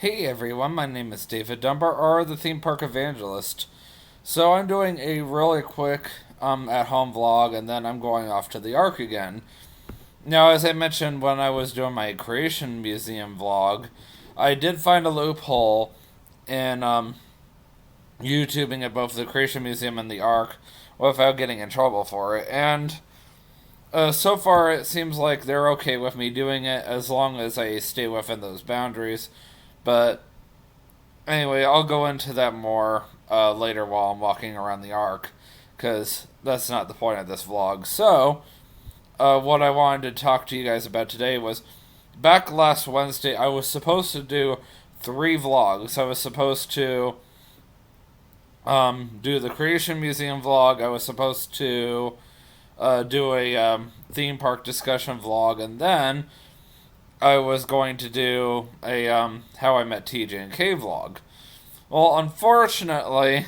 Hey everyone, my name is David Dunbar, or the Theme Park Evangelist. So I'm doing a really quick at home vlog, and then I'm going off to the Ark again. Now, as I mentioned when I was doing my Creation Museum vlog, I did find a loophole in YouTubing at both the Creation Museum and the Ark without getting in trouble for it. And so far, it seems like they're okay with me doing it as long as I stay within those boundaries. But anyway, I'll go into that more later while I'm walking around the Ark, because that's not the point of this vlog. So, what I wanted to talk to you guys about today was back last Wednesday, I was supposed to do 3 vlogs. I was supposed to do the Creation Museum vlog, I was supposed to do a theme park discussion vlog, and then I was going to do a How I Met TJ and K vlog. Well, unfortunately,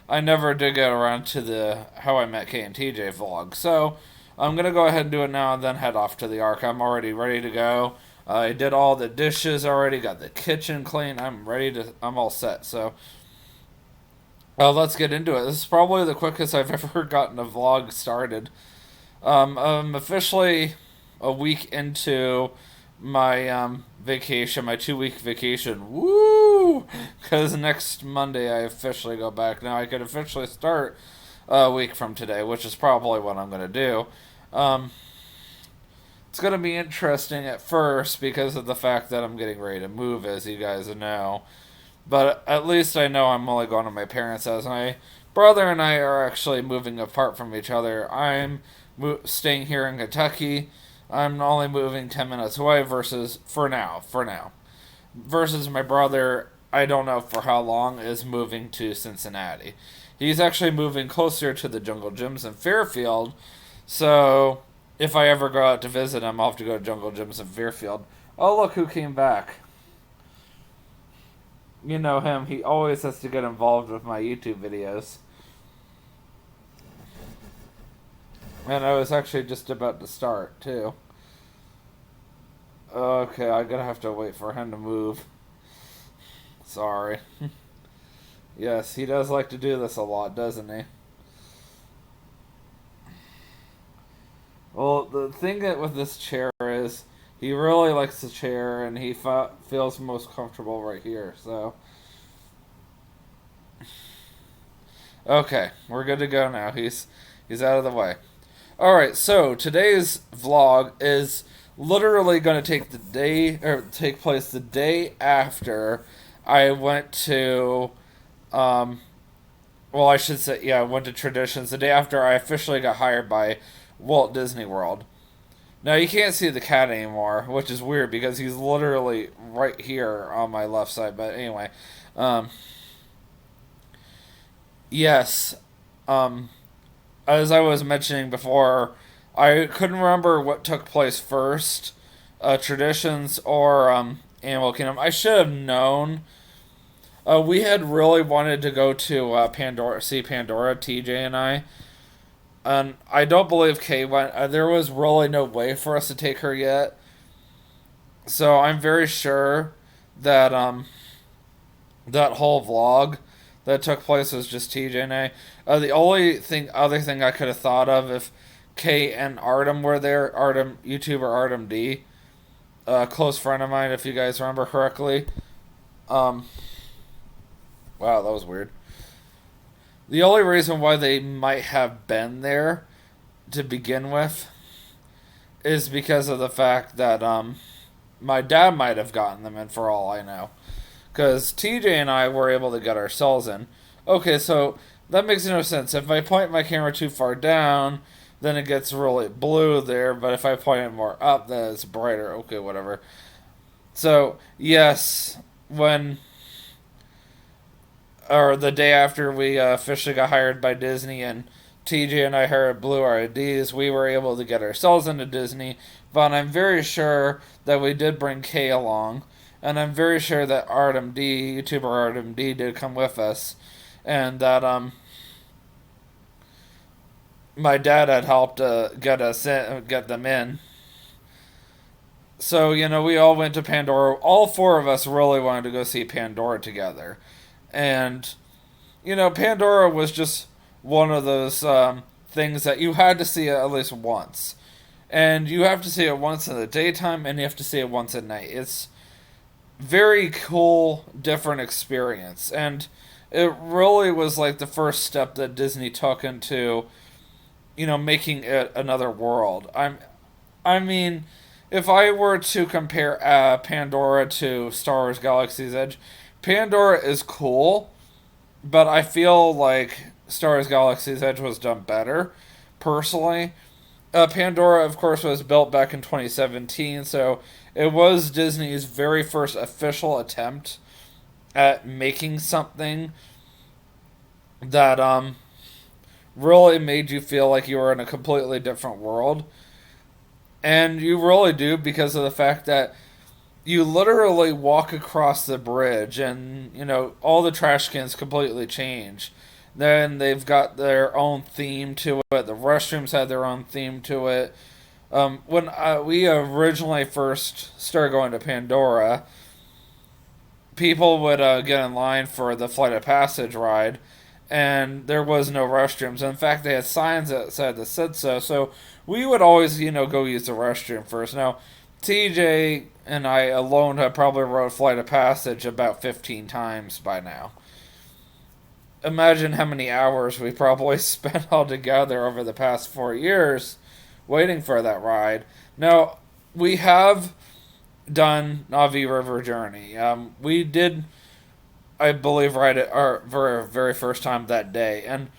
I never did get around to the How I Met K and TJ vlog, so I'm gonna go ahead and do it now and then head off to the Ark. I'm already ready to go. I did all the dishes already, got the kitchen clean. I'm all set. So let's get into it. This is probably the quickest I've ever gotten a vlog started. I'm officially a week into my vacation, my 2 week vacation. Woo! Because next Monday I officially go back. Now I could officially start a week from today, which is probably what I'm going to do. It's going to be interesting at first because of the fact that I'm getting ready to move, as you guys know. But at least I know I'm only going to my parents' house. My brother and I are actually moving apart from each other. I'm staying here in Kentucky. I'm only moving 10 minutes away versus, for now. Versus my brother, I don't know for how long, is moving to Cincinnati. He's actually moving closer to the Jungle Gyms in Fairfield. So if I ever go out to visit him, I'll have to go to Jungle Gyms in Fairfield. Oh, look who came back. You know him. He always has to get involved with my YouTube videos. And I was actually just about to start, too. Okay, I'm gonna have to wait for him to move. Sorry. Yes, he does like to do this a lot, doesn't he? Well, the thing with this chair is he really likes the chair, and he feels most comfortable right here. So, okay, we're good to go now. He's out of the way. All right, so today's vlog is literally going to take place the day after I went to well, I should say, yeah, I went to Traditions the day after I officially got hired by Walt Disney World. Now you can't see the cat anymore, which is weird because he's literally right here on my left side. But anyway, um, yes, um, as I was mentioning before, I couldn't remember what took place first, Traditions or Animal Kingdom. I should have known. We had really wanted to go to see Pandora, TJ and I. And I don't believe Kay went. There was really no way for us to take her yet. So I'm very sure that that whole vlog that took place was just TJ and I. The other thing I could have thought of if Kay and Artem were there, YouTuber Artem D, a close friend of mine, if you guys remember correctly. Um, wow, that was weird. The only reason why they might have been there to begin with is because of the fact that my dad might have gotten them in, for all I know. Because TJ and I were able to get ourselves in. Okay, so that makes no sense. If I point my camera too far down, then it gets really blue there. But if I point it more up, then it's brighter. Okay, whatever. So, yes, when or the day after we officially got hired by Disney and TJ and I heard blew our IDs, we were able to get ourselves into Disney. But I'm very sure that we did bring Kay along, and I'm very sure that Artem D, YouTuber Artem D, did come with us, and that my dad had helped get them in. So, we all went to Pandora. All four of us really wanted to go see Pandora together. And, Pandora was just one of those things that you had to see it at least once. And you have to see it once in the daytime and you have to see it once at night. It's very cool, different experience. And it really was like the first step that Disney took into, making it another world. I mean, if I were to compare Pandora to Star Wars Galaxy's Edge, Pandora is cool, but I feel like Star Wars Galaxy's Edge was done better, personally. Pandora, of course, was built back in 2017, so it was Disney's very first official attempt at making something that really made you feel like you were in a completely different world. And you really do because of the fact that you literally walk across the bridge and, all the trash cans completely change. Then they've got their own theme to it. The restrooms had their own theme to it. When we originally first started going to Pandora, people would get in line for the Flight of Passage ride, and there was no restrooms. In fact, they had signs outside that said so. So we would always, go use the restroom first. Now, TJ and I alone have probably rode Flight of Passage about 15 times by now. Imagine how many hours we probably spent all together over the past 4 years waiting for that ride. Now, we have done Navi River Journey. We did, I believe, ride it our very first time that day. And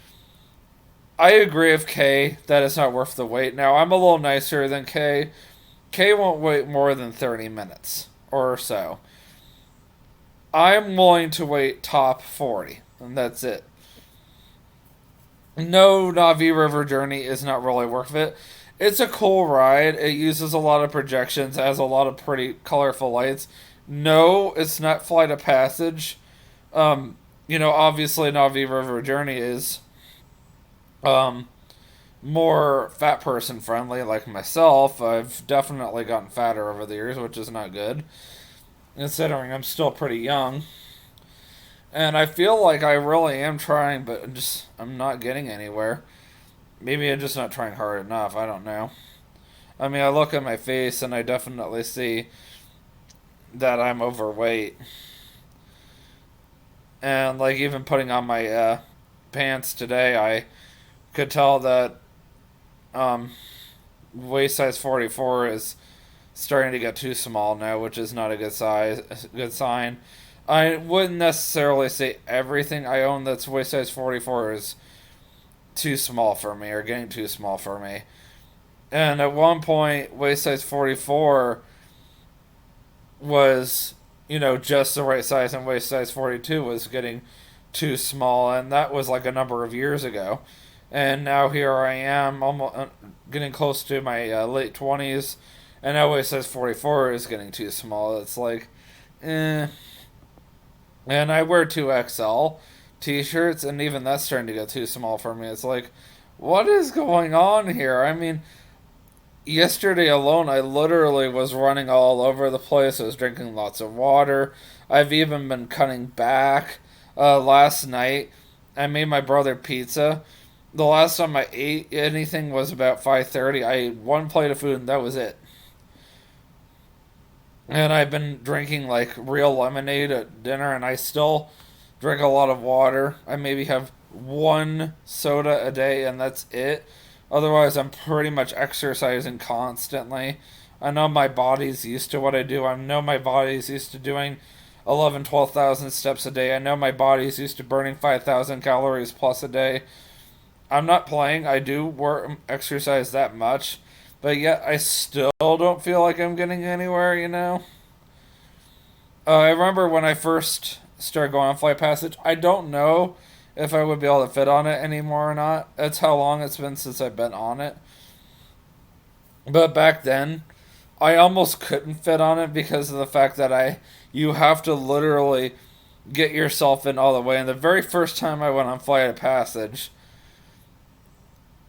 I agree with Kay that it's not worth the wait. Now, I'm a little nicer than Kay. Kay won't wait more than 30 minutes or so. I'm willing to wait top 40, and that's it. No, Navi River Journey is not really worth it. It's a cool ride. It uses a lot of projections, has a lot of pretty colorful lights. No, it's not Flight of Passage. Obviously, Navi River Journey is um, more fat person friendly, like myself. I've definitely gotten fatter over the years, which is not good, considering I'm still pretty young. And I feel like I really am trying, but I'm not getting anywhere. Maybe I'm just not trying hard enough. I don't know. I mean, I look at my face and I definitely see that I'm overweight. And like even putting on my pants today, I could tell that um, waist size 44 is starting to get too small now, which is not a good sign. I wouldn't necessarily say everything I own that's waist size 44 is too small for me or getting too small for me. And at one point, waist size 44 was, just the right size, and waist size 42 was getting too small, and that was like a number of years ago. And now here I am, almost getting close to my late 20s, and now waist size 44 is getting too small. It's like, eh. And I wear 2XL t-shirts, and even that's starting to get too small for me. It's like, what is going on here? I mean, yesterday alone, I literally was running all over the place. I was drinking lots of water. I've even been cutting back. Last night, I made my brother pizza. The last time I ate anything was about 5:30. I ate one plate of food, and that was it. And I've been drinking like real lemonade at dinner, and I still drink a lot of water. I maybe have one soda a day, and that's it. Otherwise, I'm pretty much exercising constantly. I know my body's used to what I do. I know my body's used to doing 11, 12,000 steps a day. I know my body's used to burning 5,000 calories plus a day. I'm not playing. I do exercise that much. But yet, I still don't feel like I'm getting anywhere. I remember when I first started going on Flight Passage, I don't know if I would be able to fit on it anymore or not. That's how long it's been since I've been on it. But back then, I almost couldn't fit on it because of the fact that you have to literally get yourself in all the way. And the very first time I went on Flight of Passage,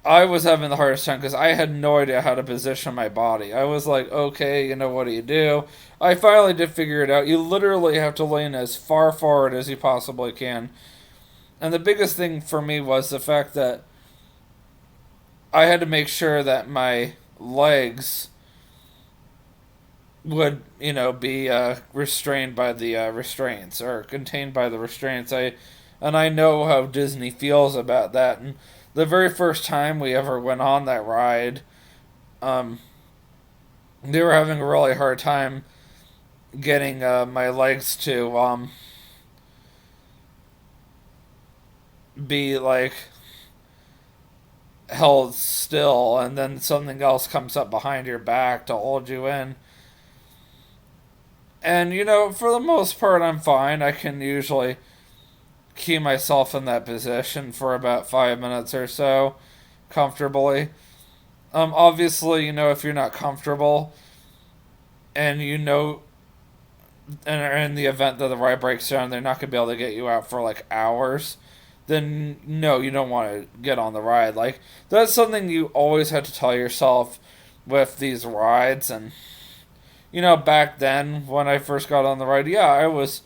I was having the hardest time because I had no idea how to position my body. I was like, okay, what do you do? I finally did figure it out. You literally have to lean as far forward as you possibly can. And the biggest thing for me was the fact that I had to make sure that my legs would, be restrained by the restraints or contained by the restraints. I know how Disney feels about that. And the very first time we ever went on that ride, um, they were having a really hard time getting my legs to be like held still, and then something else comes up behind your back to hold you in. And for the most part, I'm fine. I can usually keep myself in that position for about 5 minutes or so comfortably. Obviously, if you're not comfortable and and in the event that the ride breaks down, they're not going to be able to get you out for like hours, then no, you don't want to get on the ride. Like, that's something you always have to tell yourself with these rides. And, back then when I first got on the ride, yeah, I was,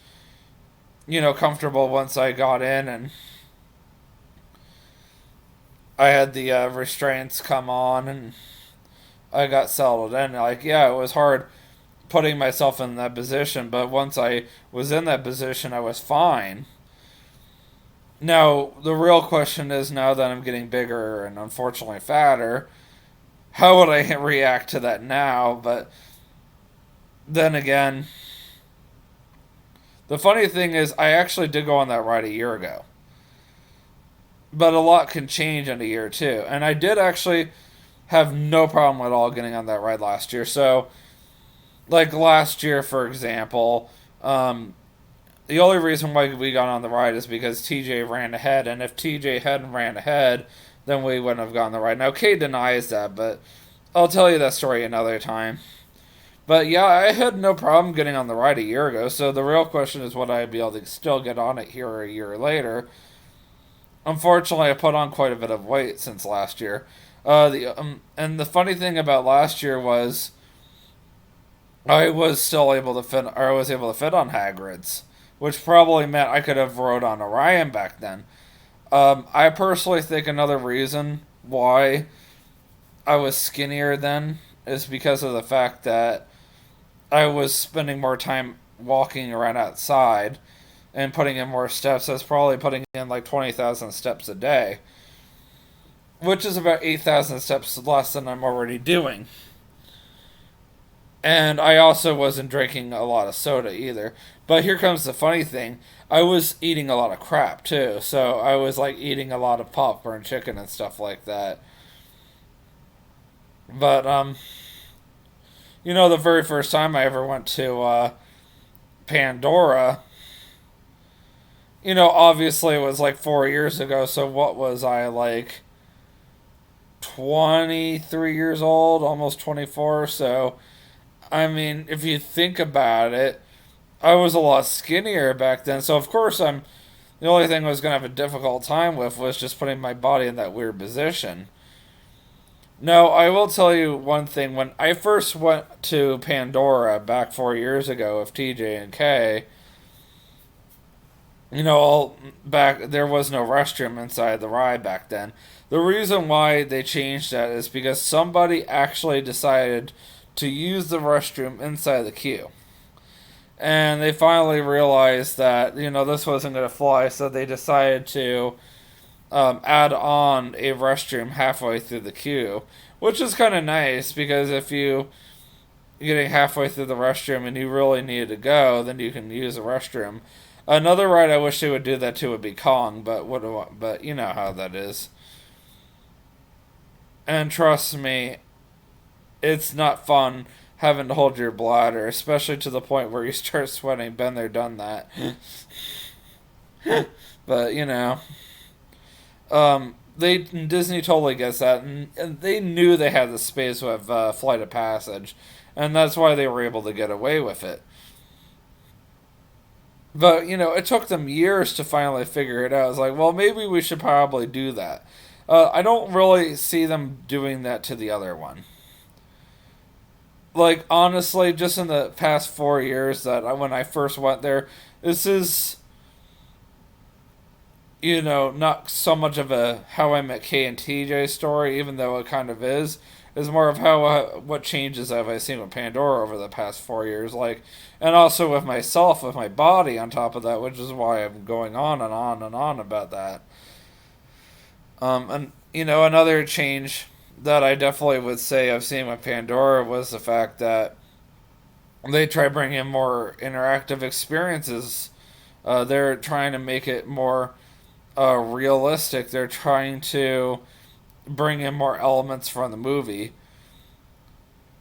comfortable once I got in and I had the restraints come on and I got settled in. Like, yeah, it was hard putting myself in that position, but once I was in that position, I was fine. Now, the real question is, now that I'm getting bigger and unfortunately fatter, how would I react to that now? But then again, the funny thing is, I actually did go on that ride a year ago. But a lot can change in a year, too. And I did actually have no problem at all getting on that ride last year. So, like last year, for example, the only reason why we got on the ride is because TJ ran ahead, and if TJ hadn't ran ahead, then we wouldn't have gotten the ride. Now, Kay denies that, but I'll tell you that story another time. But yeah, I had no problem getting on the ride a year ago, so the real question is, would I be able to still get on it here a year later? Unfortunately, I put on quite a bit of weight since last year. And the funny thing about last year was I was still able to fit, or I was able to fit on Hagrid's, which probably meant I could have rode on Orion back then. I personally think another reason why I was skinnier then is because of the fact that I was spending more time walking around outside and putting in more steps. I was probably putting in like 20,000 steps a day, which is about 8,000 steps less than I'm already doing. And I also wasn't drinking a lot of soda either. But here comes the funny thing. I was eating a lot of crap too. So I was like eating a lot of popcorn chicken and stuff like that. But the very first time I ever went to Pandora, obviously it was like 4 years ago, so what was I, like 23 years old, almost 24, so I mean, if you think about it, I was a lot skinnier back then, so of course the only thing I was going to have a difficult time with was just putting my body in that weird position. No, I will tell you one thing. When I first went to Pandora back 4 years ago with TJ and Kay, all back there was no restroom inside the ride back then. The reason why they changed that is because somebody actually decided to use the restroom inside the queue. And they finally realized that, this wasn't going to fly, so they decided to add on a restroom halfway through the queue, which is kind of nice because if you're getting halfway through the restroom and you really need to go, then you can use the restroom. Another ride I wish they would do that to would be Kong, but but you know how that is. And trust me, it's not fun having to hold your bladder, especially to the point where you start sweating. Been there, done that. But Disney totally gets that, and they knew they had the space with Flight of Passage, and that's why they were able to get away with it. But it took them years to finally figure it out. It's like, well, maybe we should probably do that. I don't really see them doing that to the other one. Like, honestly, just in the past 4 years when I first went there, this is, not so much of a How I Met Kay and TJ story, even though it kind of is. It's more of how what changes have I seen with Pandora over the past 4 years, like, and also with myself, with my body on top of that, which is why I'm going on and on and on about that. And another change that I definitely would say I've seen with Pandora was the fact that they try bringing in more interactive experiences. They're trying to make it more realistic. They're trying to bring in more elements from the movie.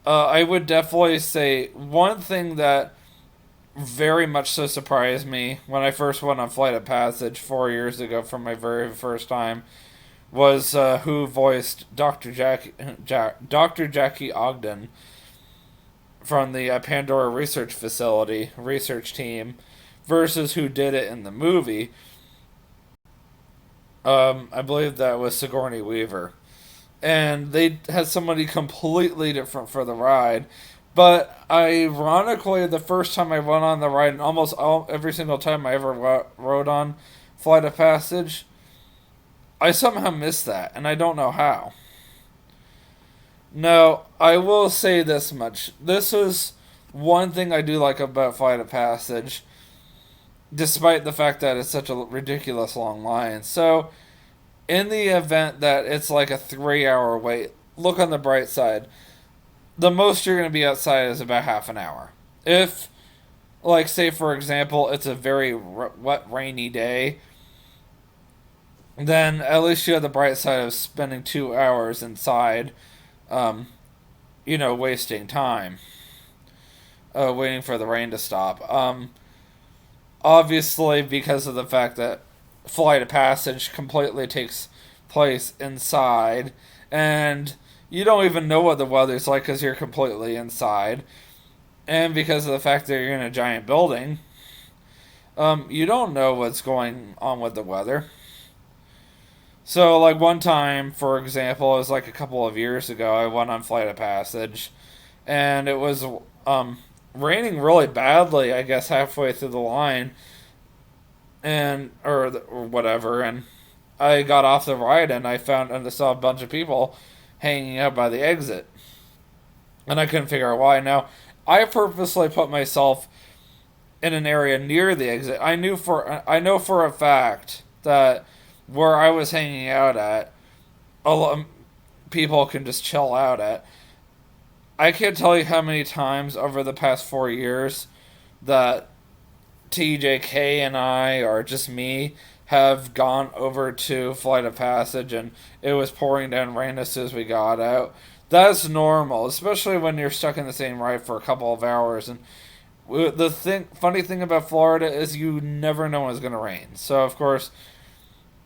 I would definitely say one thing that very much so surprised me when I first went on Flight of Passage 4 years ago for my very first time was who voiced Dr. Jackie Ogden from the Pandora Research Facility research team versus who did it in the movie. I believe that was Sigourney Weaver, and they had somebody completely different for the ride. But ironically, the first time I went on the ride, and every single time I ever rode on Flight of Passage, I somehow missed that, and I don't know how. No, I will say this much. This is one thing I do like about Flight of Passage, despite the fact that it's such a ridiculous long line. So, in the event that it's like a 3 hour wait, look on the bright side. The most you're going to be outside is about half an hour. If, like, say for example, it's a very wet, rainy day, then at least you have the bright side of spending 2 hours inside, um, wasting time, waiting for the rain to stop. Obviously, because of the fact that Flight of Passage completely takes place inside, and you don't even know what the weather's like because you're completely inside, and because of the fact that you're in a giant building, you don't know what's going on with the weather. So, like, one time, for example, it was like a couple of years ago, I went on Flight of Passage, and it was raining really badly, I guess, halfway through the line, or whatever, and I got off the ride and I saw a bunch of people hanging out by the exit, and I couldn't figure out why. Now, I purposely put myself in an area near the exit. I know for a fact that where I was hanging out at, a lot people can just chill out at. I can't tell you how many times over the past 4 years that TJK and I, or just me, have gone over to Flight of Passage and it was pouring down rain as soon as we got out. That's normal, especially when you're stuck in the same ride for a couple of hours. And funny thing about Florida is you never know when it's gonna rain. So of course,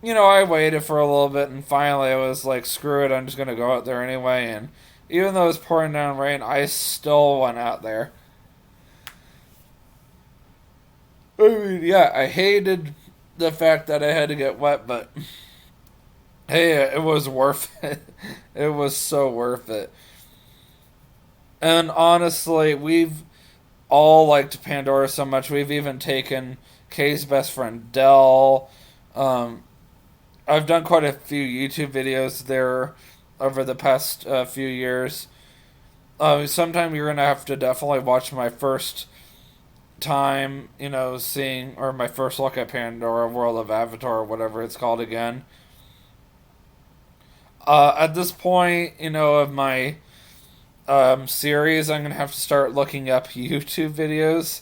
I waited for a little bit and finally I was like, screw it, I'm just gonna go out there anyway. And even though it was pouring down rain, I still went out there. I mean, yeah, I hated the fact that I had to get wet, but hey, it was worth it. It was so worth it. And honestly, we've all liked Pandora so much. We've even taken Kay's best friend Dell. Um, I've done quite a few YouTube videos there over the past few years. Sometime you're gonna have to definitely watch my first time, seeing, or my first look at Pandora World of Avatar, or whatever it's called again. At this point, of my series, I'm gonna have to start looking up YouTube videos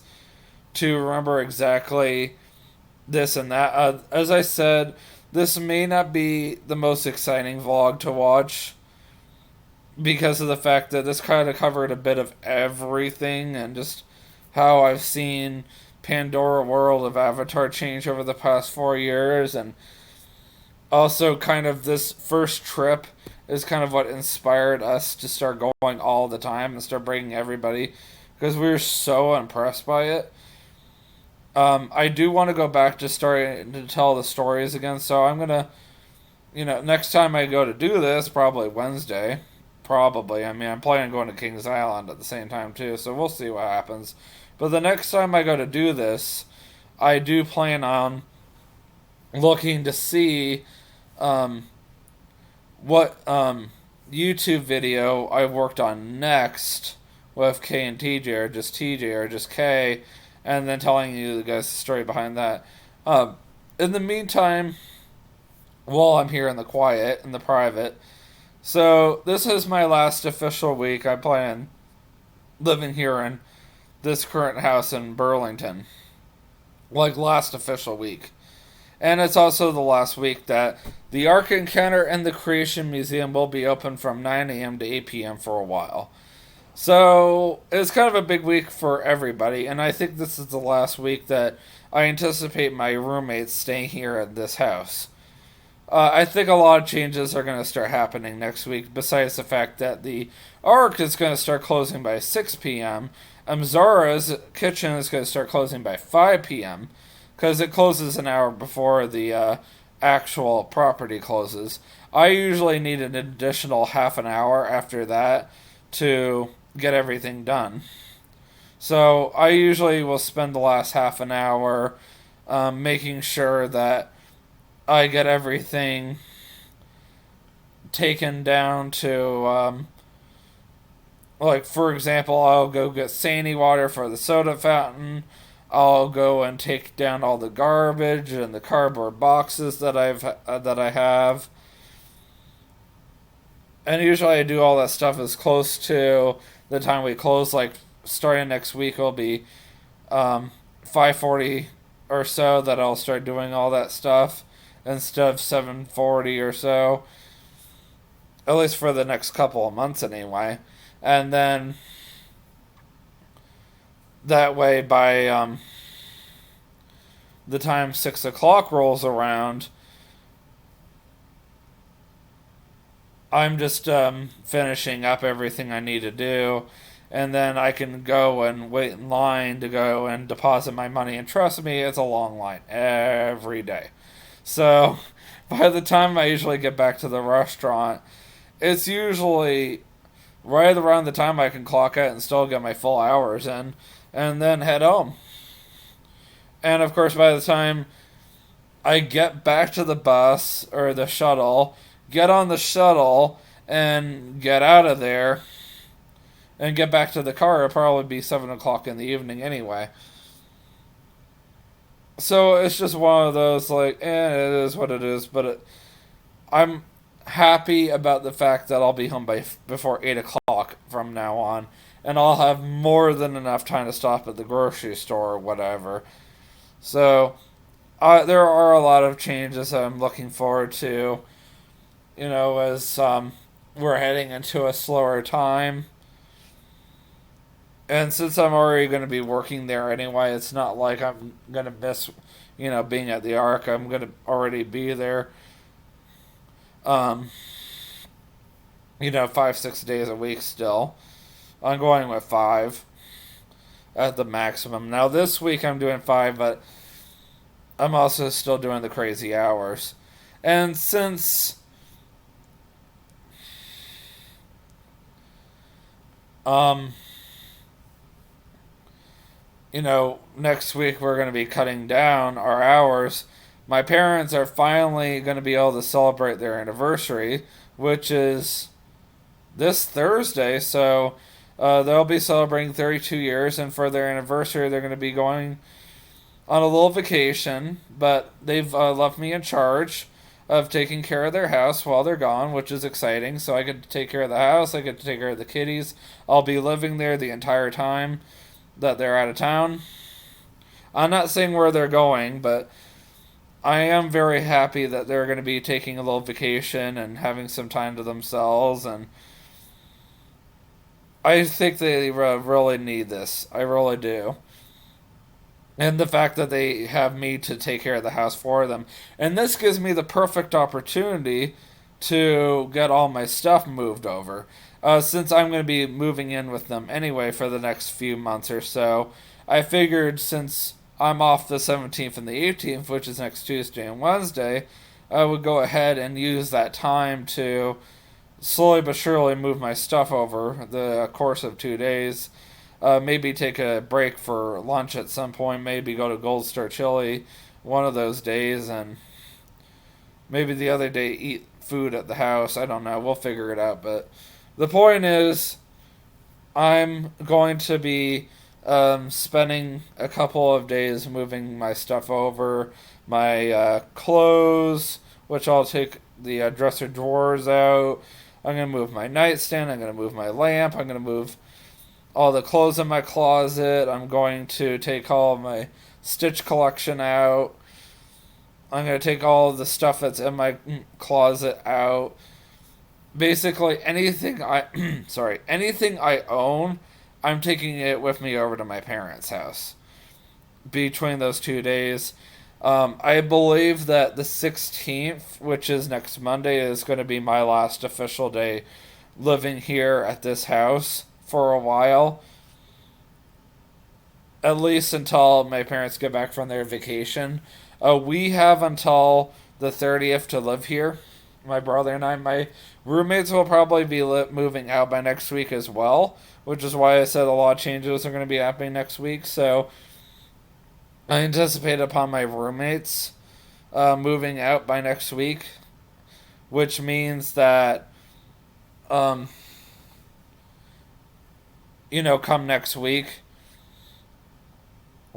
to remember exactly this and that. As I said, this may not be the most exciting vlog to watch because of the fact that this kind of covered a bit of everything and just how I've seen Pandora World of Avatar change over the past 4 years, and also kind of this first trip is kind of what inspired us to start going all the time and start bringing everybody because we were so impressed by it. I do want to go back to starting to tell the stories again, so I'm gonna next time I go to do this, probably Wednesday. Probably. I mean, I'm planning on going to Kings Island at the same time, too, so we'll see what happens. But the next time I go to do this, I do plan on looking to see um, what YouTube video I worked on next with K and TJ or just K, and then telling you the guys the story behind that. Um, in the meantime, while I'm here in the quiet, in the private, so this is my last official week. I plan living here in this current house in Burlington, like last official week. And it's also the last week that the Ark Encounter and the Creation Museum will be open from 9 a.m. to 8 p.m. for a while. So it's kind of a big week for everybody, and I think this is the last week that I anticipate my roommates staying here at this house. I think a lot of changes are going to start happening next week, besides the fact that the Ark is going to start closing by 6 p.m. Zara's kitchen is going to start closing by 5 p.m. because it closes an hour before the actual property closes. I usually need an additional half an hour after that to get everything done. So I usually will spend the last half an hour making sure that I get everything taken down to, like, for example, I'll go get Sandy water for the soda fountain. I'll go and take down all the garbage and the cardboard boxes that I have. And usually I do all that stuff as close to the time we close. Like, starting next week will be 5:40 or so that I'll start doing all that stuff instead of 7:40 or so. At least for the next couple of months anyway. And then that way by the time 6 o'clock rolls around, I'm just finishing up everything I need to do, and then I can go and wait in line to go and deposit my money. And trust me, it's a long line every day. So by the time I usually get back to the restaurant, it's usually right around the time I can clock out and still get my full hours in, and then head home. And of course, by the time I get back to the bus or the shuttle, get on the shuttle, and get out of there and get back to the car, it'll probably be 7 o'clock in the evening anyway. So it's just one of those, like, it is what it is, but I'm happy about the fact that I'll be home before 8 o'clock from now on, and I'll have more than enough time to stop at the grocery store or whatever. So there are a lot of changes that I'm looking forward to, as we're heading into a slower time. And since I'm already going to be working there anyway, it's not like I'm going to miss, being at the Ark. I'm going to already be there, um, 5, 6 days a week still. I'm going with 5 at the maximum. Now, this week I'm doing 5, but I'm also still doing the crazy hours. And since um next week we're going to be cutting down our hours, my parents are finally going to be able to celebrate their anniversary, which is this Thursday. So they'll be celebrating 32 years, and for their anniversary, they're going to be going on a little vacation, but they've left me in charge of taking care of their house while they're gone, which is exciting. So I get to take care of the house, I get to take care of the kitties. I'll be living there the entire time that they're out of town. I'm not saying where they're going, but I am very happy that they're going to be taking a little vacation and having some time to themselves, and I think they really need this. I really do. And the fact that they have me to take care of the house for them. And this gives me the perfect opportunity to get all my stuff moved over. Since I'm going to be moving in with them anyway for the next few months or so, I figured since I'm off the 17th and the 18th, which is next Tuesday and Wednesday, I would go ahead and use that time to slowly but surely move my stuff over the course of 2 days. Maybe take a break for lunch at some point. Maybe go to Gold Star Chili one of those days, and maybe the other day eat food at the house. I don't know. We'll figure it out. But the point is, I'm going to be spending a couple of days moving my stuff over, my clothes, which I'll take the dresser drawers out. I'm going to move my nightstand. I'm going to move my lamp. I'm going to move all the clothes in my closet. I'm going to take all of my Stitch collection out. I'm going to take all of the stuff that's in my closet out. Basically, anything I sorry, anything I own, I'm taking it with me over to my parents' house between those 2 days. I believe that the 16th, which is next Monday, is going to be my last official day living here at this house for a while. At least until my parents get back from their vacation. We have until the 30th to live here. My brother and I, my roommates will probably be moving out by next week as well, which is why I said a lot of changes are going to be happening next week. So I anticipate upon my roommates moving out by next week, which means that, um, come next week,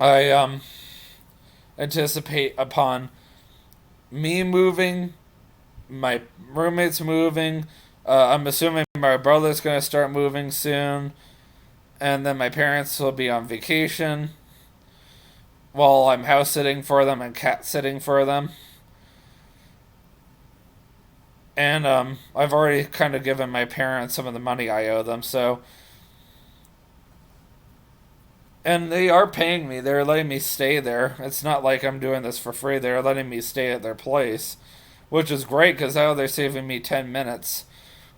I anticipate upon me moving, my roommates moving. I'm assuming my brother's going to start moving soon, and then my parents will be on vacation while I'm house sitting for them and cat sitting for them. And I've already kind of given my parents some of the money I owe them, so. And they are paying me. They're letting me stay there. It's not like I'm doing this for free. They're letting me stay at their place, which is great because now they're saving me 10 minutes,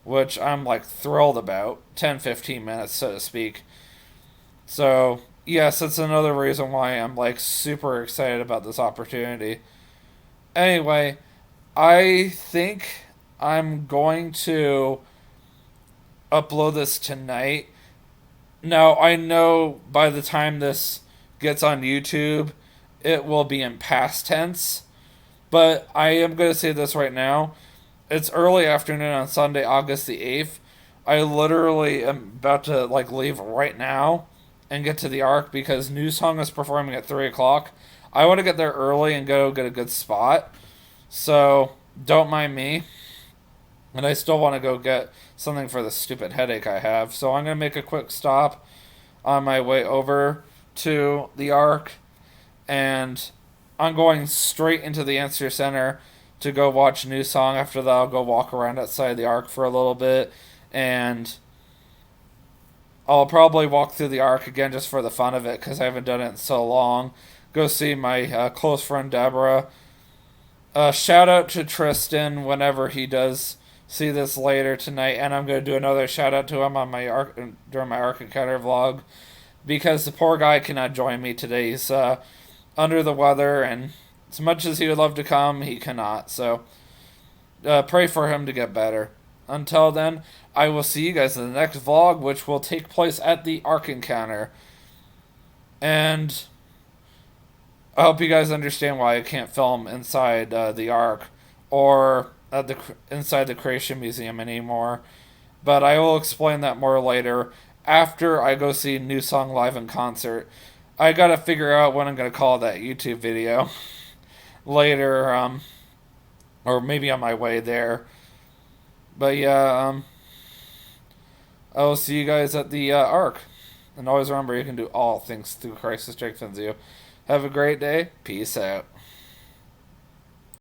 which I'm like thrilled about. 10, 15 minutes, so to speak. So, yes, that's another reason why I'm like super excited about this opportunity. Anyway, I think I'm going to upload this tonight. Now, I know by the time this gets on YouTube, it will be in past tense, but I am going to say this right now. It's early afternoon on Sunday, August the 8th. I literally am about to like leave right now and get to the Ark because New Song is performing at 3 o'clock. I want to get there early and go get a good spot, so don't mind me. And I still want to go get something for the stupid headache I have. So I'm going to make a quick stop on my way over to the Ark. And I'm going straight into the Answer Center to go watch New Song. After that, I'll go walk around outside the Ark for a little bit. And I'll probably walk through the Ark again just for the fun of it because I haven't done it in so long. Go see my close friend Deborah. Shout out to Tristan whenever he does see this later tonight, and I'm going to do another shout out to him on my during my Ark Encounter vlog because the poor guy cannot join me today. He's under the weather, and as much as he would love to come, he cannot. So pray for him to get better. Until then, I will see you guys in the next vlog, which will take place at the Ark Encounter. And I hope you guys understand why I can't film inside the Ark or inside the Creation Museum anymore. But I will explain that more later after I go see New Song live in concert. I gotta figure out what I'm gonna call that YouTube video later, or maybe on my way there. But yeah, I will see you guys at the Ark. And always remember, you can do all things through Christ who strengthens you. Have a great day. Peace out.